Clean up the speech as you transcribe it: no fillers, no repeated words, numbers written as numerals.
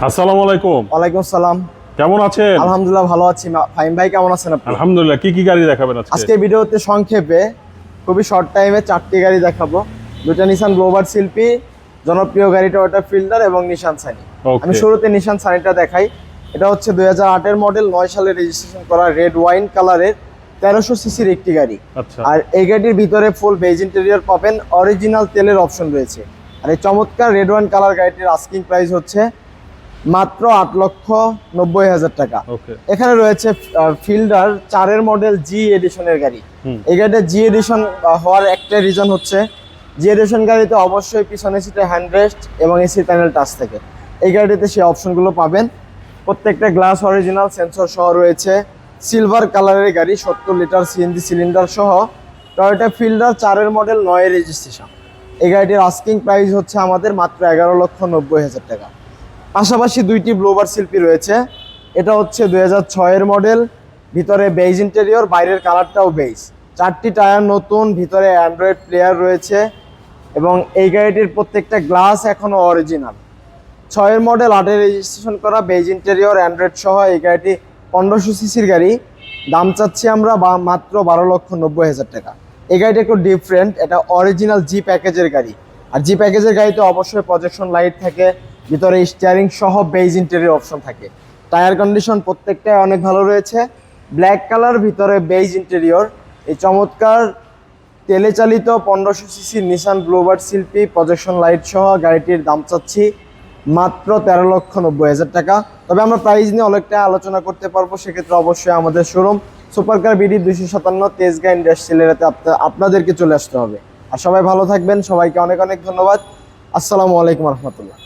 আসসালামু আলাইকুম। ওয়ালাইকুম আসসালাম। কেমন আছেন? আলহামদুলিল্লাহ ভালো আছি। ফাহিম ভাই কেমন আছেন আপনি? আলহামদুলিল্লাহ। কি কি গাড়ি দেখাবেন আজকে? আজকে ভিডিওতে সংক্ষেপে খুবই শর্ট টাইমে 4টি গাড়ি দেখাবো। দুটো নিসান গ্লোবার শিল্পী, জনপ্রিয় গাড়ি টয়োটা ফিল্ডার এবং নিসান সানি। আমি শুরুতে নিসান সানিটা দেখাই। এটা হচ্ছে 2008 এর মডেল, 9 সালে রেজিস্ট্রেশন করা, রেড ওয়াইন কালারের 1300 সিসির একটি গাড়ি। আচ্ছা। আর এই গাড়ির ভিতরে ফুল বেজ ইন্টেরিয়র পাবেন, অরিজিনাল তেলের অপশন রয়েছে। আর এই চমৎকার রেড ওয়াইন কালার গাড়িটির আস্কিং প্রাইস হচ্ছে মাত্র 8,90,000 টাকা। এখানে রয়েছে ফিল্ডার 4 মডেল জি এডিশনের গাড়ি। এই গাড়িটা জি এডিশন হওয়ার একটা রিজন হচ্ছে জি এডিশন গাড়িতে অবশ্যই পিছনে সিটে হ্যান্ডরেস্ট এবং এসি প্যানেল টাচ থাকে। এই গাড়িতে সেই অপশনগুলো পাবেন। প্রত্যেকটা গ্লাস অরিজিনাল, সেন্সর সহ রয়েছে। সিলভার কালারের গাড়ি, 70 লিটার সিএনজি সিলিন্ডার সহ টয়োটা ফিল্ডার 4 মডেল 9 রেজিস্ট্রেশন। এই গাড়িটির আস্কিং প্রাইস হচ্ছে আমাদের মাত্র 11,90,000 টাকা। পাশাপাশি দুইটি গ্লোবার শিল্পী রয়েছে। এটা হচ্ছে 2006 এর মডেল, ভিতরে বেজ ইন্টেরিয়র, বাইরের কালারটাও বেজ। 4টি টায়ার নতুন, ভিতরে অ্যান্ড্রয়েড প্লেয়ার রয়েছে এবং এই গাড়িটির প্রত্যেকটা গ্লাস এখনো অরিজিনাল। 6 এর মডেল, 8 রেজিস্ট্রেশন করা, বেজ ইন্টেরিয়র, অ্যান্ড্রয়েড সহ এই গাড়িটি 1500 সিসির গাড়ি। দাম চাচ্ছি আমরা মাত্র 12,90,000 টাকা। এই গাড়িটা একটু ডিফারেন্ট, এটা অরিজিনাল জি প্যাকেজের গাড়ি। আর জি প্যাকেজের গাড়িতে অবশ্যই প্রজেকশন লাইট থাকে, ভিতরে স্টিয়ারিং সহ বেজ ইন্টেরিয়র অপশন থাকে। টায়ার কন্ডিশন প্রত্যেকটাই অনেক ভালো রয়েছে। ব্ল্যাক কালার, ভিতরে বেজ ইন্টেরিয়র। এই চমৎকার তেলে চালিত 1500 সিসি নিসান গ্লোবার শিল্পী প্রজেকশন লাইট সহ গাড়িটির দাম চাচ্ছি মাত্র 13,90,000 টাকা। তবে আমরা প্রাইস নিয়ে অনেকটা আলোচনা করতে পারবো, সেক্ষেত্রে অবশ্যই আমাদের showroom supercar BD 257 Tejgaon industrial এরিয়াতে আপনাদেরকে চলে আসতে হবে। আর সবাই ভালো থাকবেন, সবাইকে অনেক অনেক ধন্যবাদ। আসসালামু আলাইকুম রহমতুল্লাহ।